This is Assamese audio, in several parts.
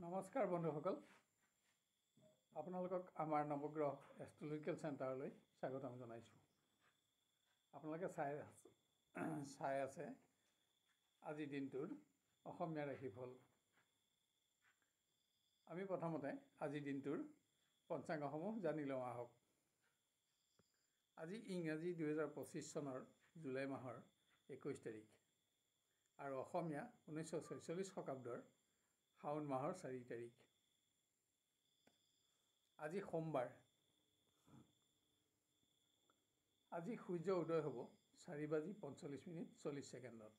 নমস্কাৰ বন্ধুসকল, আপোনালোকক আমাৰ নৱগ্ৰহ এষ্ট্ৰলজিকেল চেণ্টাৰলৈ স্বাগতম জনাইছোঁ। আপোনালোকে চাই আছে আজিৰ দিনটোৰ অসমীয়া ৰাশিফল। আমি প্ৰথমতে আজিৰ দিনটোৰ পঞ্চাংগসমূহ জানি লওঁ আহক। আজি ইংৰাজী 2025 চনৰ জুলাই মাহৰ 21 তাৰিখ আৰু অসমীয়া 1946 শকাব্দৰ শাওণ মাহৰ 4 তাৰিখ। আজি সোমবাৰ। আজি সূৰ্য উদয় হ'ব 4:45:40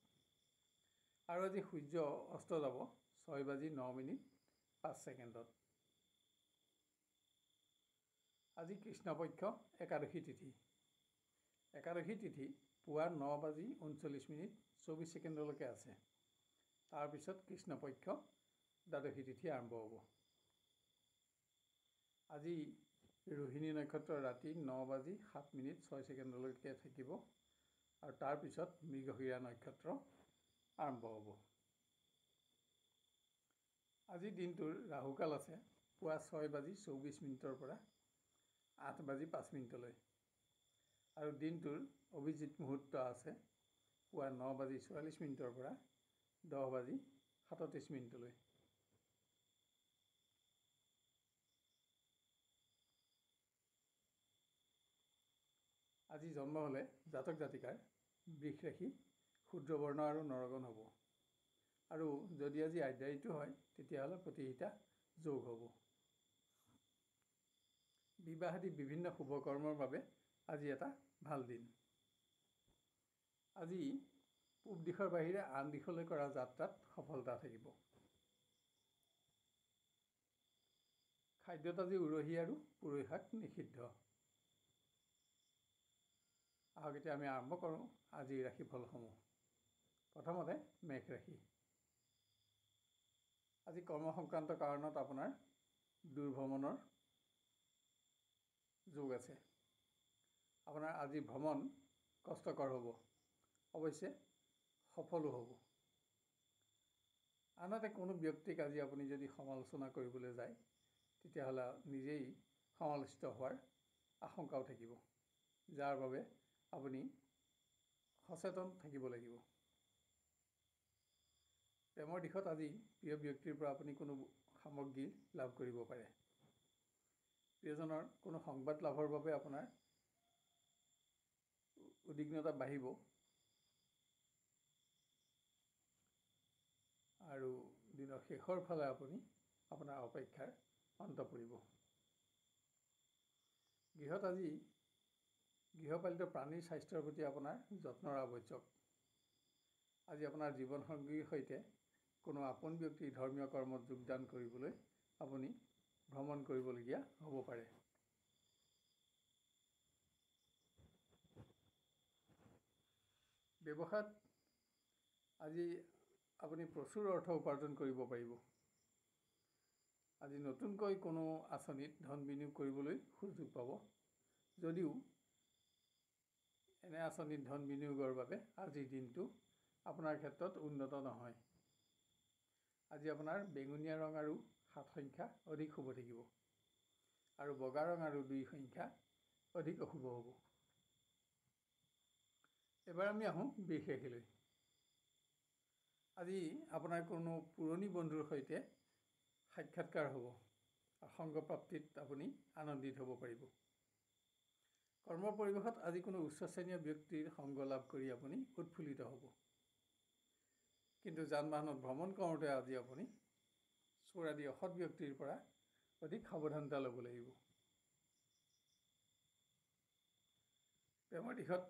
আৰু আজি সূৰ্য অস্ত যাব 6:09:05। আজি কৃষ্ণপক্ষ একাদশী তিথি। একাদশী তিথি পুৱা 9:39:24 আছে। তাৰপিছত কৃষ্ণপক্ষ দ্বাদশী তিথি আৰম্ভ হ'ব। আজি ৰোহিণী নক্ষত্ৰ ৰাতি 9:07:06 থাকিব আৰু তাৰপিছত মৃগশিৰা নক্ষত্ৰ আৰম্ভ হ'ব। আজি দিনটোৰ ৰাহুকাল আছে পুৱা 6:24 পৰা 8:05 আৰু দিনটোৰ অভিজিত মুহূৰ্ত আছে পুৱা 9:44 পৰা 10:37। আজি জন্ম হ'লে জাতক জাতিকাৰ বৃষ ৰাশি, শূদ্ৰবৰ্ণ আৰু নৰগণ হ'ব। আৰু যদি আজি আদ্যায়িতু হয় তেতিয়াহ'লে প্ৰতিহিতা যোগ হ'ব। বিবাহ আদি বিভিন্ন শুভ কৰ্মৰ বাবে আজি এটা ভাল দিন। আজি পূব দিশৰ বাহিৰে আন দিশলৈ কৰা যাত্ৰাত সফলতা থাকিব। খাদ্যত আজি উৰহি আৰু পুৰৈ শাক নিষিদ্ধ। আহক এতিয়া আমি আৰম্ভ কৰোঁ আজিৰ ৰাশিফলসমূহ। প্ৰথমতে মেষ ৰাশি। আজি কৰ্ম সংক্ৰান্ত কাৰণত আপোনাৰ দূৰ ভ্ৰমণৰ যোগ আছে। আপোনাৰ আজি ভ্ৰমণ কষ্টকৰ হ'ব, অৱশ্যে সফলো হ'ব। আনহাতে কোনো ব্যক্তিক আজি আপুনি যদি সমালোচনা কৰিবলৈ যায় তেতিয়াহ'লে নিজেই সমালোচিত হোৱাৰ আশংকাও থাকিব, যাৰ বাবে আপুনি সচেতন থাকিব লাগিব। প্ৰেমৰ দিশত আজি প্ৰিয় ব্যক্তিৰ পৰা আপুনি কোনো সামগ্ৰী লাভ কৰিব পাৰে। প্ৰিয়জনৰ কোনো সংবাদ লাভৰ বাবে আপোনাৰ উদ্বিগ্নতা বাঢ়িব আৰু দিনৰ শেষৰ ফালে আপুনি আপোনাৰ অপেক্ষাৰ অন্ত পৰিব। গৃহত আজি গৃহপালিত প্ৰাণীৰ স্বাস্থ্যৰ প্ৰতি আপোনাৰ যত্নৰ আৱশ্যক। আজি আপোনাৰ জীৱনসংগীৰ সৈতে কোনো আপোন ব্যক্তিৰ ধৰ্মীয় কৰ্মত যোগদান কৰিবলৈ আপুনি ভ্ৰমণ কৰিবলগীয়া হ'ব পাৰে। ব্যৱসায়ত আজি আপুনি প্ৰচুৰ অৰ্থ উপাৰ্জন কৰিব পাৰিব। আজি নতুনকৈ কোনো আঁচনিত ধন বিনিয়োগ কৰিবলৈ সুযোগ পাব, যদিও এনে আঁচনিত ধন বিনিয়োগৰ বাবে আজিৰ দিনটো আপোনাৰ ক্ষেত্ৰত উন্নত নহয়। আজি আপোনাৰ বেঙুনীয়া ৰং আৰু 7 সংখ্যা অধিক শুভ থাকিব আৰু বগা ৰং আৰু 2 সংখ্যা অধিক অশুভ হ'ব। এবাৰ আমি আহোঁ বৃষ ৰাশিলৈ। আজি আপোনাৰ কোনো পুৰণি বন্ধুৰ সৈতে সাক্ষাৎকাৰ হ'ব আৰু সংগপ্ৰাপ্তিত আপুনি আনন্দিত হ'ব পাৰিব। কৰ্ম পৰিৱেশত আজি কোনো উচ্চ শ্ৰেণীয় ব্যক্তিৰ সংগ লাভ কৰি আপুনি উৎফুল্লিত হ'ব। কিন্তু যান বাহনত ভ্ৰমণ কৰোঁতে আজি আপুনি চোৰ আদি অসৎ ব্যক্তিৰ পৰা অধিক সাৱধানতা ল'ব লাগিব। প্ৰেমৰ দিশত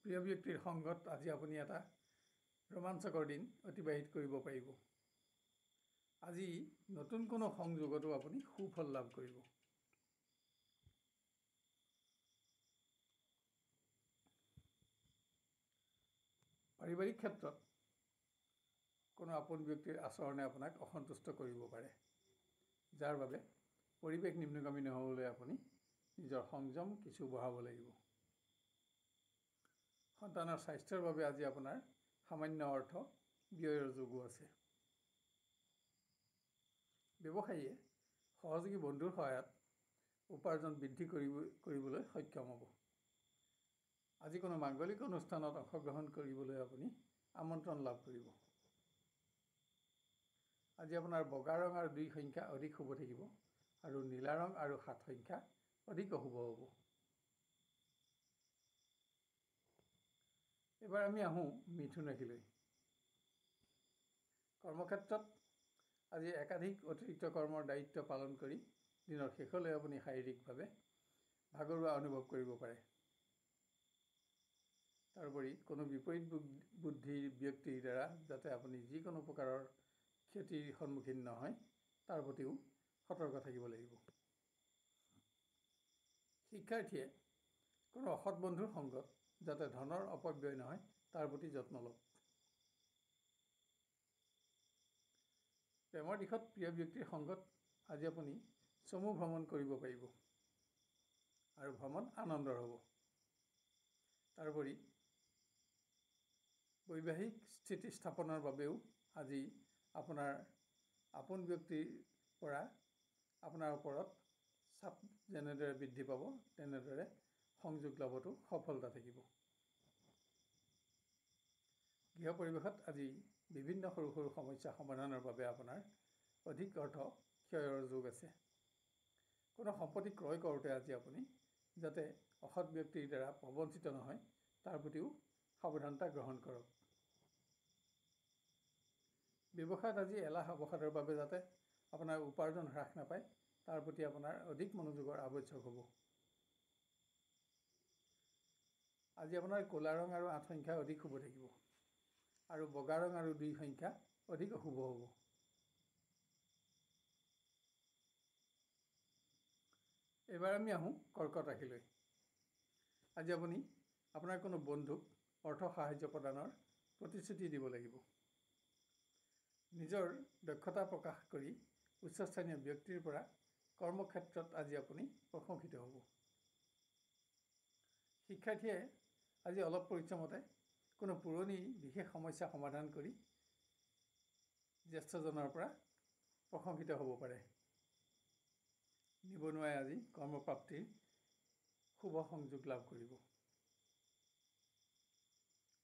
প্ৰিয় ব্যক্তিৰ সংগত আজি আপুনি এটা ৰোমাঞ্চকৰ দিন অতিবাহিত কৰিব পাৰিব। আজি নতুন কোনো সংযোগতো আপুনি সুফল লাভ কৰিব। পাৰিবাৰিক ক্ষেত্ৰত কোনো আপোন ব্যক্তিৰ আচৰণে আপোনাক অসন্তুষ্ট কৰিব পাৰে, যাৰ বাবে পৰিৱেশ নিম্নগামী নহ'বলৈ আপুনি নিজৰ সংযম কিছু বঢ়াব লাগিব। সন্তানৰ স্বাস্থ্যৰ বাবে আজি আপোনাৰ সামান্য অৰ্থ ব্যয়ৰ যোগো আছে। ব্যৱসায়ীয়ে সহযোগী বন্ধুৰ সহায়ত উপাৰ্জন বৃদ্ধি কৰিবলৈ সক্ষম হ'ব। আজি কোনো মাংগলিক অনুষ্ঠানত অংশগ্ৰহণ কৰিবলৈ আপুনি আমন্ত্ৰণ লাভ কৰিব। আজি আপোনাৰ বগা ৰং আৰু 2 সংখ্যা অধিক শুভ থাকিব আৰু নীলা ৰং আৰু 7 সংখ্যা অধিক অশুভ হ'ব। এবাৰ আমি আহোঁ মিথুন ৰাশিলৈ। কৰ্মক্ষেত্ৰত আজি একাধিক অতিৰিক্ত কৰ্মৰ দায়িত্ব পালন কৰি দিনৰ শেষলৈ আপুনি শাৰীৰিকভাৱে ভাগৰুৱা অনুভৱ কৰিব পাৰে। তাৰোপৰি কোনো বিপৰীত বুদ্ধিৰ ব্যক্তিৰ দ্বাৰা যাতে আপুনি যিকোনো প্ৰকাৰৰ ক্ষতিৰ সন্মুখীন নহয় তাৰ প্ৰতিও সতৰ্ক থাকিব লাগিব। শিক্ষাৰ্থীয়ে কোনো অসৎ বন্ধুৰ সংগত যাতে ধনৰ অপব্যয় নহয় তাৰ প্ৰতি যত্ন লওক। প্ৰেমৰ দিশত প্ৰিয় ব্যক্তিৰ সংগত আজি আপুনি চমু ভ্ৰমণ কৰিব পাৰিব আৰু ভ্ৰমণ আনন্দৰ হ'ব। তাৰোপৰি বৈবাহিক স্থিতি স্থাপনৰ বাবেও আজি আপোনাৰ আপোন ব্যক্তিৰ পৰা আপোনাৰ ওপৰত চাপ যেনেদৰে বৃদ্ধি পাব তেনেদৰে সংযোগ লাভতো সফলতা থাকিব। গৃহ পৰিৱেশত আজি বিভিন্ন সৰু সৰু সমস্যা সমাধানৰ বাবে আপোনাৰ অধিক অৰ্থ ক্ষয়ৰ যোগ আছে। কোনো সম্পত্তি ক্ৰয় কৰোঁতে আজি আপুনি যাতে অসৎ ব্যক্তিৰ দ্বাৰা প্ৰবঞ্চিত নহয় তাৰ প্ৰতিও সাৱধানতা গ্ৰহণ কৰক। ব্যৱসায়ত আজি এলাহ অৱসাদৰ বাবে যাতে আপোনাৰ উপাৰ্জন হ্ৰাস নাপায় তাৰ প্ৰতি আপোনাৰ অধিক মনোযোগৰ আৱশ্যক হ'ব। আজি আপোনাৰ ক'লা ৰং আৰু 8 সংখ্যা অধিক শুভ থাকিব আৰু বগা ৰং আৰু 2 সংখ্যা অধিক অশুভ হ'ব। এবাৰ আমি আহোঁ কৰ্কট ৰাশিলৈ। আজি আপুনি আপোনাৰ কোনো বন্ধুক অৰ্থ সাহায্য প্ৰদানৰ প্ৰতিশ্ৰুতি দিব লাগিব। নিজৰ দক্ষতা প্ৰকাশ কৰি উচ্চস্থানীয় ব্যক্তিৰ পৰা কৰ্মক্ষেত্ৰত আজি আপুনি প্ৰশংসিত হ'ব। শিক্ষাৰ্থীয়ে আজি অলপ পৰিশ্ৰমতে কোনো পুৰণি বিশেষ সমস্যা সমাধান কৰি জ্যেষ্ঠজনৰ পৰা প্ৰশংসিত হ'ব পাৰে। নিবনুৱাই আজি কৰ্মপ্ৰাপ্তিৰ শুভ সংযোগ লাভ কৰিব।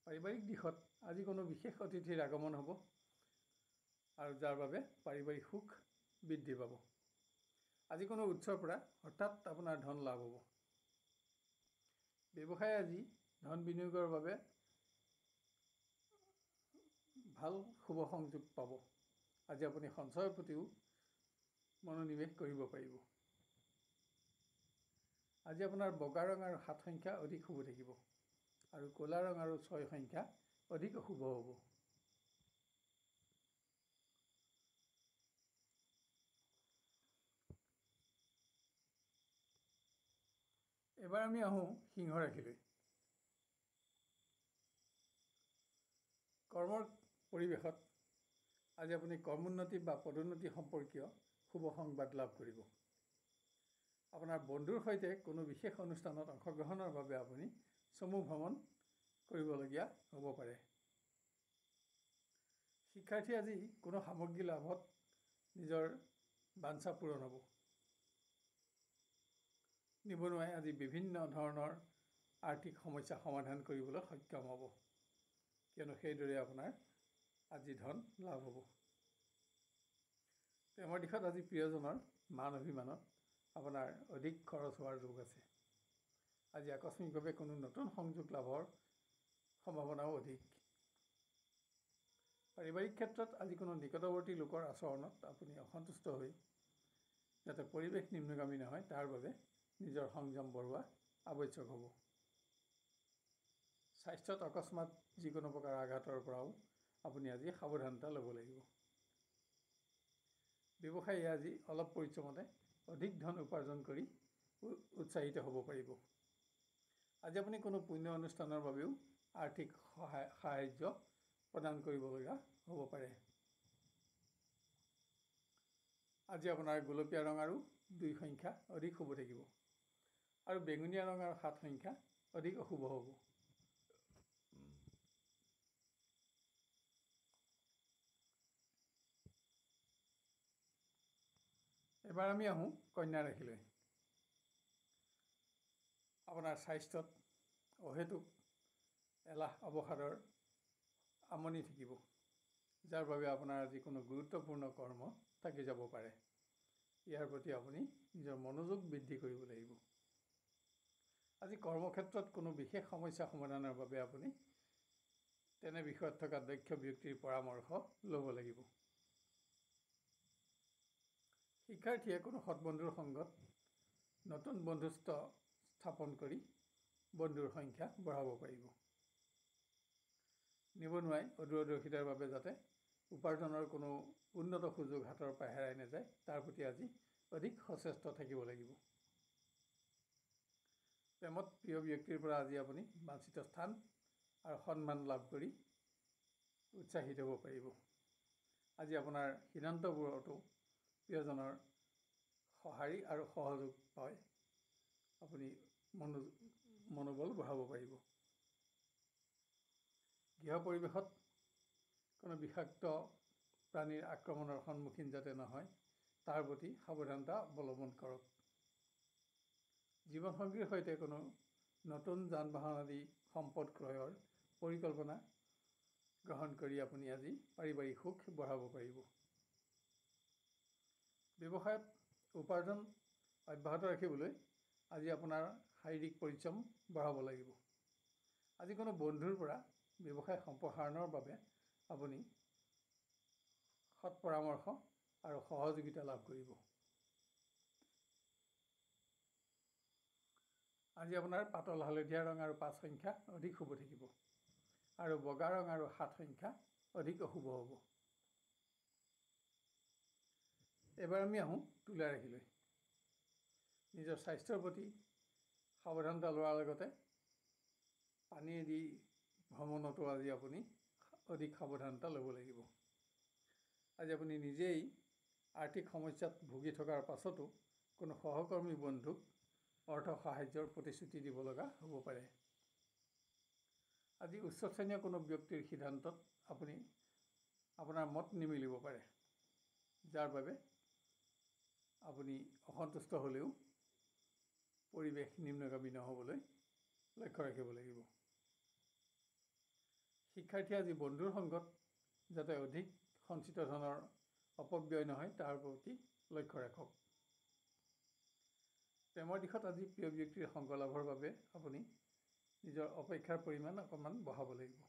পাৰিবাৰিক দিশত আজি কোনো বিশেষ অতিথিৰ আগমন হ'ব আৰু যাৰ বাবে পাৰিবাৰিক সুখ বৃদ্ধি পাব। আজি কোনো উৎসৰ পৰা হঠাৎ আপোনাৰ ধন লাভ হ'ব। ব্যৱসায়ে আজি ধন বিনিয়োগৰ বাবে ভাল শুভ সংযোগ পাব। আজি আপুনি সঞ্চয়ৰ প্ৰতিও মনোনিৱেশ কৰিব পাৰিব। আজি আপোনাৰ বগা ৰং আৰু 7 সংখ্যা অধিক শুভ থাকিব আৰু ক'লা ৰং আৰু 6 সংখ্যা অধিক অশুভ হ'ব। এবাৰ আমি আহোঁ সিংহ ৰাশিলৈ। কৰ্মৰ পৰিৱেশত আজি আপুনি কৰ্মোন্নতি বা পদোন্নতি সম্পৰ্কীয় শুভ সংবাদ লাভ কৰিব। আপোনাৰ বন্ধুৰ সৈতে কোনো বিশেষ অনুষ্ঠানত অংশগ্ৰহণৰ বাবে আপুনি চমু ভ্ৰমণ কৰিবলগীয়া হ'ব পাৰে। শিক্ষাৰ্থী আজি কোনো সামগ্ৰী লাভত নিজৰ বাঞ্ছা পূৰণ হ'ব। নিবনুৱাই আজি বিভিন্ন ধৰণৰ আৰ্থিক সমস্যা সমাধান কৰিবলৈ সক্ষম হ'ব, কিয়নো সেইদৰে আপোনাৰ আজি ধন লাভ হ'ব। প্ৰেমৰ দিশত আজি প্ৰিয়জনৰ মান অভিমানত আপোনাৰ অধিক খৰচ হোৱাৰ যোগ আছে। আজি আকস্মিকভাৱে কোনো নতুন সংযোগ লাভৰ সম্ভাৱনাও অধিক। পাৰিবাৰিক ক্ষেত্ৰত আজি কোনো নিকটৱৰ্তী লোকৰ আচৰণত আপুনি অসন্তুষ্ট হৈ যাতে পৰিৱেশ নিম্নগামী নহয় তাৰ বাবে নিজৰ সংযম বঢ়োৱা আৱশ্যক হ'ব। স্বাস্থ্যত অকস্মাত যিকোনো প্ৰকাৰৰ আঘাতৰ পৰাও আপুনি আজি সাৱধানতা ল'ব লাগিব। ব্যৱসায়ীয়ে আজি অলপ পৰিশ্ৰমতে অধিক ধন উপাৰ্জন কৰি উৎসাহিত হ'ব পাৰিব। আজি আপুনি কোনো পুণ্য অনুষ্ঠানৰ বাবেও আৰ্থিক সাহায্য প্ৰদান কৰিবলগীয়া হ'ব পাৰে। আজি আপোনাৰ গোলপীয়া ৰং আৰু 2 সংখ্যা অধিক শুভ থাকিব আৰু বেঙুনীয়া ৰং আৰু 7 সংখ্যা অধিক অশুভ হ'ব। এবাৰ আমি আহোঁ কন্যা ৰাশিলৈ। আপোনাৰ স্বাস্থ্যত অহেতুক এলাহ অৱসাদৰ আমনি থাকিব, যাৰ বাবে আপোনাৰ যিকোনো গুৰুত্বপূৰ্ণ কৰ্ম থাকি যাব পাৰে। ইয়াৰ প্ৰতি আপুনি নিজৰ মনোযোগ বৃদ্ধি কৰিব লাগিব। আজি কৰ্মক্ষেত্ৰত কোনো বিশেষ সমস্যা সমাধানৰ বাবে আপুনি তেনে বিষয়ত থকা দক্ষ ব্যক্তিৰ পৰামৰ্শ ল'ব লাগিব। শিক্ষাৰ্থীয়ে কোনো সৎবন্ধুৰ সংগত নতুন বন্ধুত্ব স্থাপন কৰি বন্ধুৰ সংখ্যা বঢ়াব পাৰিব। নিবনুৱাই অদূৰদৰ্শিতাৰ বাবে যাতে উপাৰ্জনৰ কোনো উন্নত সুযোগ হাতৰ পৰা হেৰাই নাযায়, তাৰ প্ৰতি আজি অধিক সচেষ্ট থাকিব লাগিব। প্ৰেমত প্ৰিয় ব্যক্তিৰ পৰা আজি আপুনি বাঞ্ছিত স্থান আৰু সন্মান লাভ কৰি উৎসাহিত হ'ব পাৰিব। আজি আপোনাৰ সিদ্ধান্তবোৰতো প্ৰিয়জনৰ সঁহাৰি আৰু সহযোগ পাই আপুনি মনোবল বঢ়াব পাৰিব। গৃহ পৰিৱেশত কোনো বিষাক্ত প্ৰাণীৰ আক্ৰমণৰ সন্মুখীন যাতে নহয়, তাৰ প্ৰতি সাৱধানতা অৱলম্বন কৰক। জীৱনসংগীৰ সৈতে কোনো নতুন যান বাহন আদি সম্পদ ক্ৰয়ৰ পৰিকল্পনা গ্ৰহণ কৰি আপুনি আজি পাৰিবাৰিক সুখ বঢ়াব পাৰিব। ব্যৱসায়ত উপাৰ্জন অব্যাহত ৰাখিবলৈ আজি আপোনাৰ শাৰীৰিক পৰিশ্ৰম বঢ়াব লাগিব। আজি কোনো বন্ধুৰ পৰা ব্যৱসায় সম্প্ৰসাৰণৰ বাবে আপুনি সৎ পৰামৰ্শ আৰু সহযোগিতা লাভ কৰিব। আজি আপোনাৰ পাতল হালধীয়া ৰং আৰু 5 সংখ্যা অধিক শুভ থাকিব আৰু বগা ৰং আৰু 7 সংখ্যা অধিক অশুভ হ'ব। এবাৰ আমি আহোঁ তুলা ৰাশিলৈ। নিজৰ স্বাস্থ্যৰ প্ৰতি সাৱধানতা লোৱাৰ লগতে পানীয়েদি ভ্ৰমণতো আজি আপুনি অধিক সাৱধানতা ল'ব লাগিব। আজি আপুনি নিজেই আৰ্থিক সমস্যাত ভুগি থকাৰ পাছতো কোনো সহকৰ্মী বন্ধুক অৰ্থ সাহায্যৰ প্ৰতিশ্ৰুতি দিব লগা হ'ব পাৰে। আজি উচ্চ শ্ৰেণীয় কোনো ব্যক্তিৰ সিদ্ধান্তত আপুনি আপোনাৰ মত নিমিলিব পাৰে, যাৰ বাবে আপুনি অসন্তুষ্ট হ'লেও পৰিৱেশ নিম্নগামী নহ'বলৈ লক্ষ্য ৰাখিব লাগিব। শিক্ষাৰ্থীয়ে আজি বন্ধুৰ সংগত যাতে অধিক সঞ্চিত ধনৰ অপব্যয় নহয়, তাৰ প্ৰতি লক্ষ্য ৰাখক। প্ৰেমৰ দিশত আজি প্ৰিয় ব্যক্তিৰ সংগ লাভৰ বাবে আপুনি নিজৰ অপেক্ষাৰ পৰিমাণ অকণমান বঢ়াব লাগিব।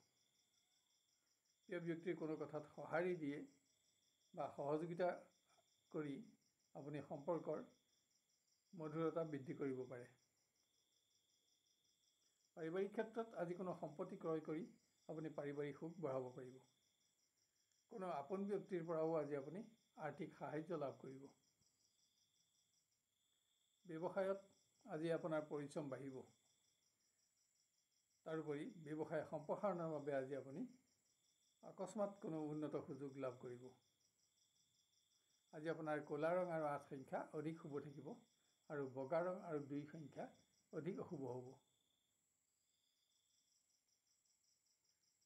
প্ৰিয় ব্যক্তিৰ কোনো কথাত সঁহাৰি দিয়ে বা সহযোগিতা কৰি আপুনি সম্পৰ্কৰ মধুৰতা বৃদ্ধি কৰিব পাৰে। পাৰিবাৰিক ক্ষেত্ৰত আজি কোনো সম্পত্তি ক্ৰয় কৰি আপুনি পাৰিবাৰিক সুখ বঢ়াব পাৰিব। কোনো আপোন ব্যক্তিৰ পৰাও আজি আপুনি আৰ্থিক সাহায্য লাভ কৰিব। ব্যৱসায়ত আজি আপোনাৰ পৰিশ্ৰম বাঢ়িব। তাৰোপৰি ব্যৱসায় সম্প্ৰসাৰণৰ বাবে আজি আপুনি অকস্মাত কোনো উন্নত সুযোগ লাভ কৰিব। আজি আপোনাৰ ক'লা ৰং আৰু 8 সংখ্যা অধিক শুভ থাকিব আৰু বগা ৰং আৰু 2 সংখ্যা অধিক অশুভ হ'ব।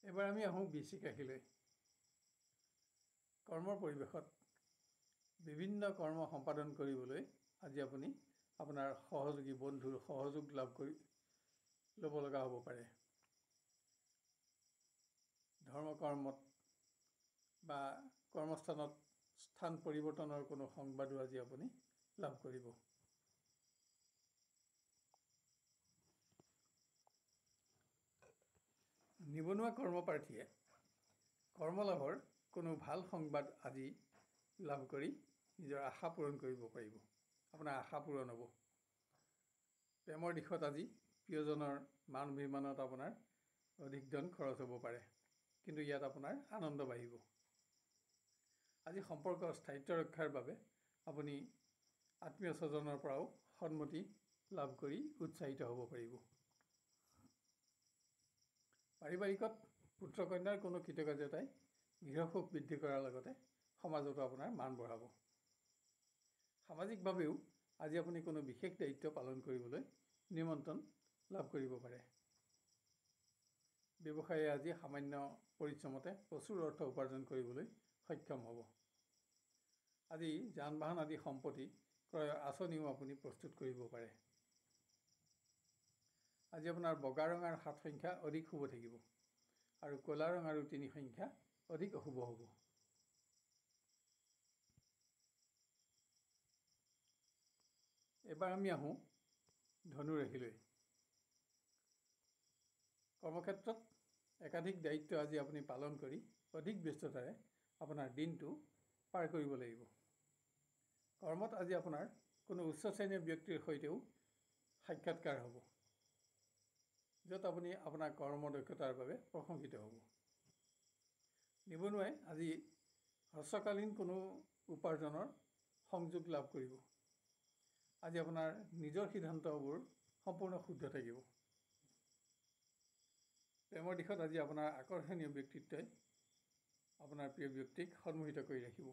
এবাৰ আমি আহোঁ বৃশ্চিক ৰাশিলৈ। কৰ্মৰ পৰিৱেশত বিভিন্ন কৰ্ম সম্পাদন কৰিবলৈ আজি আপুনি আপোনাৰ সহযোগী বন্ধুৰ সহযোগ লাভ কৰি ল'ব লগা হ'ব পাৰে। ধৰ্মকৰ্মত বা কৰ্মস্থানত স্থান পৰিৱৰ্তনৰ কোনো সংবাদো আজি আপুনি লাভ কৰিব। নিবনুৱা কৰ্মপ্ৰাৰ্থীয়ে কৰ্মলাভৰ কোনো ভাল সংবাদ আজি লাভ কৰি নিজৰ আশা পূৰণ কৰিব পাৰিব। আপোনাৰ আশা পূৰণ হ'ব। প্ৰেমৰ দিশত আজি প্ৰিয়জনৰ মান অভিমানত আপোনাৰ অধিক ধন খৰচ হ'ব পাৰে, কিন্তু ইয়াত আপোনাৰ আনন্দ বাঢ়িব। আজি সম্পৰ্কৰ স্থায়িত্ব ৰক্ষাৰ বাবে আপুনি আত্মীয় স্বজনৰ পৰাও সন্মতি লাভ কৰি উৎসাহিত হ'ব পাৰিব। পাৰিবাৰিকত পুত্ৰ কন্যাৰ কোনো কৃতকাৰ্যতাই গৃহসুখ বৃদ্ধি কৰাৰ লগতে সমাজতো আপোনাৰ মান বঢ়াব। সামাজিকভাৱেও আজি আপুনি কোনো বিশেষ দায়িত্ব পালন কৰিবলৈ নিমন্ত্ৰণ লাভ কৰিব পাৰে। ব্যৱসায়ে আজি সামান্য পৰিশ্ৰমতে প্ৰচুৰ অৰ্থ উপাৰ্জন কৰিবলৈ সক্ষম হ'ব। আজি যান বাহন আদি সম্পত্তি ক্ৰয়ৰ আঁচনিও আপুনি প্ৰস্তুত কৰিব পাৰে। আজি আপোনাৰ বগা ৰং আৰু 7 সংখ্যা অধিক শুভ থাকিব আৰু ক'লা ৰং আৰু 3 সংখ্যা অধিক অশুভ হ'ব। এবাৰ আমি আহোঁ ধনু ৰাশিলৈ। কৰ্মক্ষেত্ৰত একাধিক দায়িত্ব আজি আপুনি পালন কৰি অধিক ব্যস্ততাৰে আপোনাৰ দিনটো পাৰ কৰিব লাগিব। কৰ্মত আজি আপোনাৰ কোনো উচ্চ শ্ৰেণীৰ ব্যক্তিৰ সৈতেও সাক্ষাৎকাৰ হ'ব, য'ত আপুনি আপোনাৰ কৰ্মদক্ষতাৰ বাবে প্ৰশংসিত হ'ব। নিবনুৱাই আজি হ্ৰস্বকালীন কোনো উপাৰ্জনৰ সংযোগ লাভ কৰিব। আজি আপোনাৰ নিজৰ সিদ্ধান্তবোৰ সম্পূৰ্ণ শুদ্ধ থাকিব। প্ৰেমৰ দিশত আজি আপোনাৰ আকৰ্ষণীয় ব্যক্তিত্বই আপোনাৰ প্ৰিয় ব্যক্তিক সন্মোহিত কৰি ৰাখিব।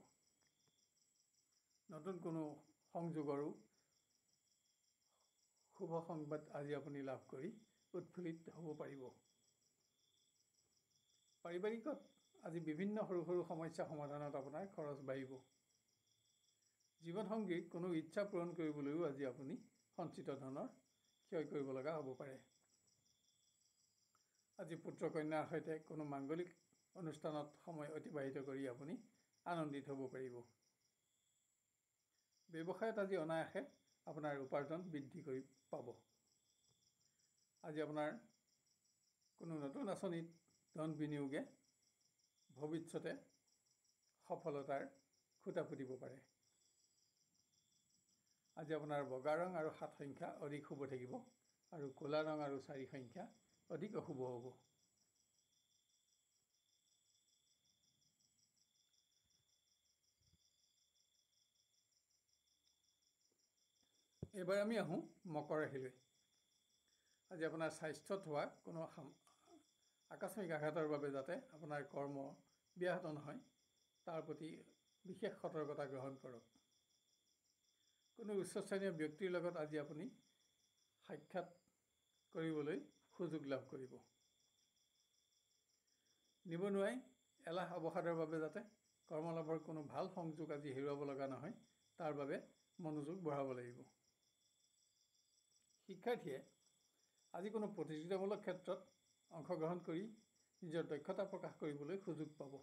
নতুন কোনো সংযোগৰো শুভ সংবাদ আজি আপুনি লাভ কৰি উৎফুল্লিত হ'ব পাৰিব। পাৰিবাৰিকত আজি বিভিন্ন সৰু সৰু সমস্যা সমাধানত আপোনাৰ খৰচ বাঢ়িব। জীৱনসংগীৰ কোনো ইচ্ছা পূৰণ কৰিবলৈও আজি আপুনি সঞ্চিত ধনৰ ক্ষয় কৰিব লগা হ'ব পাৰে। আজি পুত্ৰ কন্যাৰ সৈতে কোনো মাংগলিক অনুষ্ঠানত সময় অতিবাহিত কৰি আপুনি আনন্দিত হ'ব পাৰিব। ব্যৱসায়ত আজি অনায়াসে আপোনাৰ উপাৰ্জন বৃদ্ধি কৰি পাব। আজি আপোনাৰ কোনো নতুন আঁচনিত ধন বিনিয়োগে ভৱিষ্যতে সফলতাৰ খুঁটা পুতিব পাৰে। আজি আপোনাৰ বগা ৰং আৰু 7 সংখ্যা অধিক শুভ থাকিব আৰু ক'লা ৰং আৰু 4 সংখ্যা অধিক অশুভ হ'ব। এইবাৰ আমি আহোঁ মকৰ ৰাশিলৈ। আজি আপোনাৰ স্বাস্থ্যত হোৱা কোনো আকস্মিক আঘাতৰ বাবে যাতে আপোনাৰ কৰ্ম ব্যাহত নহয়, তাৰ প্ৰতি বিশেষ সতৰ্কতা গ্ৰহণ কৰক। কোনো উচ্চ শ্ৰেণীয় ব্যক্তিৰ লগত আজি আপুনি সাক্ষাৎ কৰিবলৈ সুযোগ লাভ কৰিব। নিবনুৱাই এলাহ অৱসাদৰ বাবে যাতে কৰ্মলাভৰ কোনো ভাল সংযোগ আজি হেৰুৱাব লগা নহয়, তাৰ বাবে মনোযোগ বঢ়াব লাগিব। শিক্ষাৰ্থীয়ে আজি কোনো প্ৰতিযোগিতামূলক ক্ষেত্ৰত অংশগ্ৰহণ কৰি নিজৰ দক্ষতা প্ৰকাশ কৰিবলৈ সুযোগ পাব।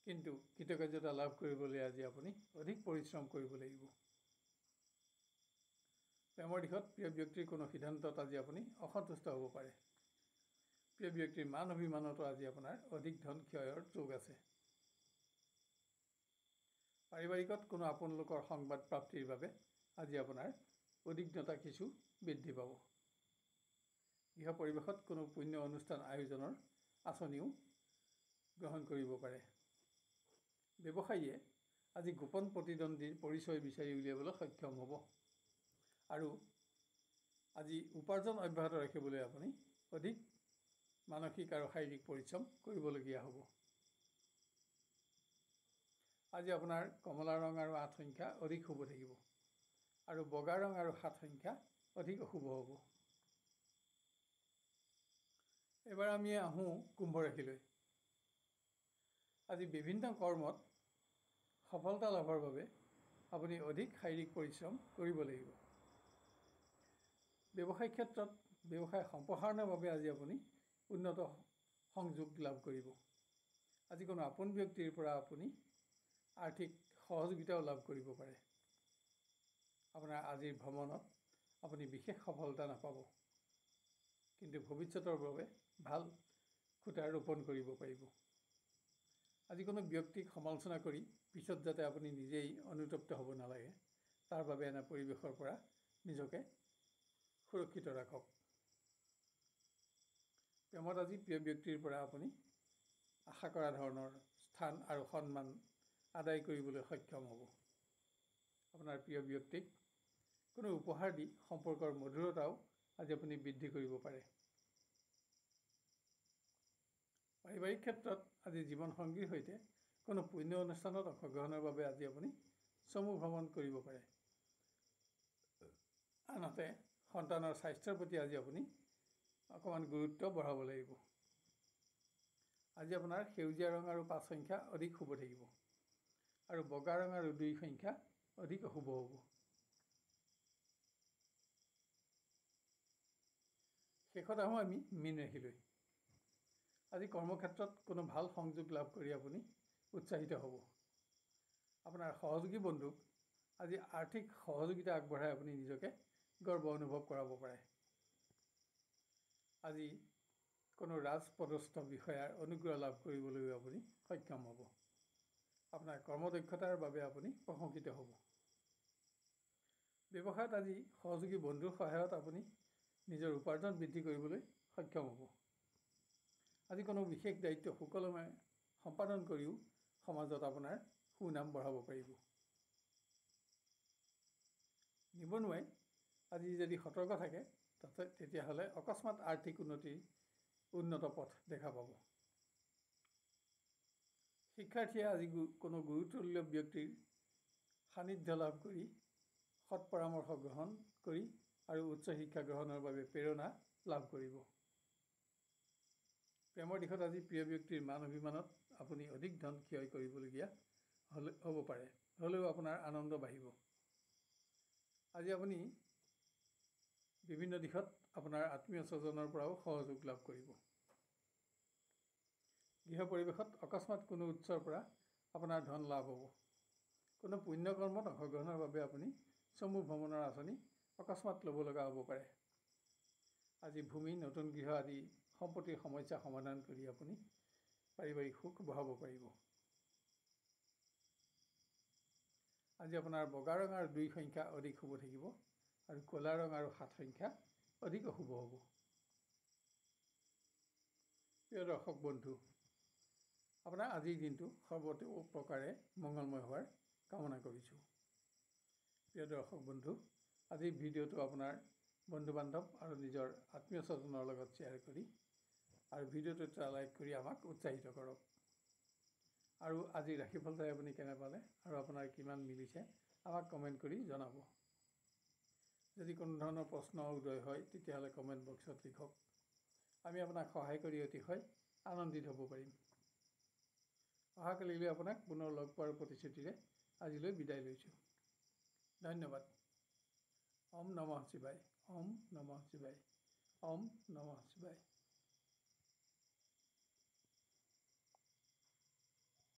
কিন্তু কৃতকাৰ্যতা লাভ কৰিবলৈ আজি আপুনি অধিক পৰিশ্ৰম কৰিব লাগিব। প্ৰেমৰ দিশত প্ৰিয় ব্যক্তিৰ কোনো সিদ্ধান্তত আজি আপুনি অসন্তুষ্ট হ'ব পাৰে। প্ৰিয় ব্যক্তিৰ মান অভিমানতো আজি আপোনাৰ অধিক ধন ক্ষয়ৰ যোগ আছে। পাৰিবাৰিকত কোনো আপোন লোকৰ সংবাদ প্ৰাপ্তিৰ বাবে আজি আপোনাৰ উদ্বিগ্নতা কিছু বৃদ্ধি পাব। গৃহ পৰিৱেশত কোনো পুণ্য অনুষ্ঠান আয়োজনৰ আঁচনিও গ্ৰহণ কৰিব পাৰে। ব্যৱসায়ীয়ে আজি গোপন প্ৰতিদ্বন্দ্বীৰ পৰিচয় বিচাৰি উলিয়াবলৈ সক্ষম হ'ব আৰু আজি উপাৰ্জন অব্যাহত ৰাখিবলৈ আপুনি অধিক মানসিক আৰু শাৰীৰিক পৰিশ্ৰম কৰিবলগীয়া হ'ব। আজি আপোনাৰ কমলা ৰং আৰু 8 সংখ্যা অধিক শুভ থাকিব আৰু বগা ৰং আৰু 7 সংখ্যা অধিক অশুভ হ'ব। এবাৰ আমি আহোঁ কুম্ভ ৰাশিলৈ। আজি বিভিন্ন কৰ্মত সফলতা লাভৰ বাবে আপুনি অধিক শাৰীৰিক পৰিশ্ৰম কৰিব লাগিব। ব্যৱসায়িক ক্ষেত্ৰত ব্যৱসায় সম্প্ৰসাৰণৰ বাবে আজি আপুনি উন্নত সংযোগ লাভ কৰিব। আজি কোনো আপোন ব্যক্তিৰ পৰা আপুনি আৰ্থিক সহযোগিতাও লাভ কৰিব পাৰে। আপোনাৰ আজিৰ ভ্ৰমণত আপুনি বিশেষ সফলতা নাপাব, কিন্তু ভৱিষ্যতৰ বাবে ভাল খুঁটা ৰোপণ কৰিব পাৰিব। আজি কোনো ব্যক্তিক সমালোচনা কৰি পিছত যাতে আপুনি নিজেই অনুতপ্ত হ'ব নালাগে, তাৰ বাবে এনে পৰিৱেশৰ পৰা নিজকে সুৰক্ষিত ৰাখক। প্ৰেমত আজি প্ৰিয় ব্যক্তিৰ পৰা আপুনি আশা কৰা ধৰণৰ স্থান আৰু সন্মান আদায় কৰিবলৈ সক্ষম হ'ব। আপোনাৰ প্ৰিয় ব্যক্তিক কোনো উপহাৰ দি সম্পৰ্কৰ মধুৰতাও আজি আপুনি বৃদ্ধি কৰিব পাৰে। পাৰিবাৰিক ক্ষেত্ৰত আজি জীৱনসংগীৰ সৈতে কোনো পুণ্য অনুষ্ঠানত অংশগ্ৰহণৰ বাবে আজি আপুনি চমু ভ্ৰমণ কৰিব পাৰে। আনহাতে সন্তানৰ স্বাস্থ্যৰ প্ৰতি আজি আপুনি অকণমান গুৰুত্ব বঢ়াব লাগিব। আজি আপোনাৰ সেউজীয়া ৰং আৰু 5 সংখ্যা অধিক শুভ থাকিব আৰু বগা ৰং আৰু 2 সংখ্যা অধিক শুভ হ'ব। শেষত আহোঁ আমি মীন ৰাশিলৈ। আজি কৰ্মক্ষেত্ৰত কোনো ভাল সংযোগ লাভ কৰি আপুনি উৎসাহিত হ'ব। আপোনাৰ সহযোগী বন্ধুক আজি আৰ্থিক সহযোগিতা আগবঢ়াই আপুনি নিজকে গৰ্ব অনুভৱ কৰাব পাৰে। আজি কোনো ৰাজপদস্থ বিষয়াৰ অনুগ্ৰহ লাভ কৰিবলৈ আপুনি সক্ষম হ'ব। আপোনাৰ কৰ্মদক্ষতাৰ বাবে আপুনি প্ৰশংসিত হ'ব। ব্যৱসায়ত আজি সহযোগী বন্ধুৰ সহায়ত আপুনি নিজৰ উপাৰ্জন বৃদ্ধি কৰিবলৈ সক্ষম হ'ব। আজি কোনো বিশেষ দায়িত্ব সুকলমে সম্পাদন কৰিও সমাজত আপোনাৰ সুনাম বঢ়াব পাৰিব। নিবনুৱাই আজি যদি সতৰ্ক থাকে তেতিয়াহ'লে অকস্মাত আৰ্থিক উন্নত পথ দেখা পাব। শিক্ষাৰ্থীয়ে আজি কোনো গুৰুতুল্য ব্যক্তিৰ সান্নিধ্য লাভ কৰি সৎ পৰামৰ্শ গ্ৰহণ কৰি আৰু উচ্চ শিক্ষা গ্ৰহণৰ বাবে প্ৰেৰণা লাভ কৰিব। প্ৰেমৰ দিশত আজি প্ৰিয় ব্যক্তিৰ মান অভিমানত আপুনি অধিক ধন ক্ষয় কৰিবলগীয়া হ'ব পাৰে, হ'লেও আপোনাৰ আনন্দ বাঢ়িব। আজি আপুনি বিভিন্ন দিশত আপোনাৰ আত্মীয় স্বজনৰ পৰাও সহযোগ লাভ কৰিব। গৃহ পৰিৱেশত অকস্মাত কোনো উৎসৰ পৰা আপোনাৰ ধন লাভ হ'ব। কোনো পুণ্যকৰ্মত অংশগ্ৰহণৰ বাবে আপুনি চমু ভ্ৰমণৰ আঁচনি অকস্মাত ল'ব লগা হ'ব পাৰে। আজি ভূমি, নতুন গৃহ আদি সম্পত্তিৰ সমস্যা সমাধান কৰি আপুনি পাৰিবাৰিক সুখ বঢ়াব পাৰিব। আজি আপোনাৰ বগা ৰং আৰু 2 সংখ্যা অধিক শুভ থাকিব আৰু ক'লা ৰং আৰু 7 সংখ্যা অধিক অশুভ হ'ব। প্ৰিয় দৰ্শক বন্ধু, আপোনাৰ আজিৰ দিনটো সৰ্বতো প্ৰকাৰে মংগলময় হোৱাৰ কামনা কৰিছোঁ। প্ৰিয় দৰ্শক বন্ধু, আজিৰ ভিডিঅ'টো আপোনাৰ বন্ধু বান্ধৱ আৰু নিজৰ আত্মীয় স্বজনৰ লগত শ্বেয়াৰ কৰি আৰু ভিডিঅ'টো এটা লাইক কৰি আমাক উৎসাহিত কৰক। আৰু আজি ৰাশিফল চাই আপুনি কেনে পালে আৰু আপোনাৰ কিমান মিলিছে আমাক কমেণ্ট কৰি জনাব। যদি কোনো ধৰণৰ প্ৰশ্ন উদয় হয় তেতিয়াহ'লে কমেণ্ট বক্সত লিখক। আমি আপোনাক সহায় কৰি অতিশয় আনন্দিত হ'ব পাৰিম। অহাকালিলৈ আপোনাক পুনৰ লগ পোৱাৰ প্ৰতিশ্ৰুতিৰে আজিলৈ বিদায় লৈছোঁ। ধন্যবাদ। ওম নমঃ শিৱায়, ওম নমঃ শিৱায়, ওম নমঃ শিৱায়।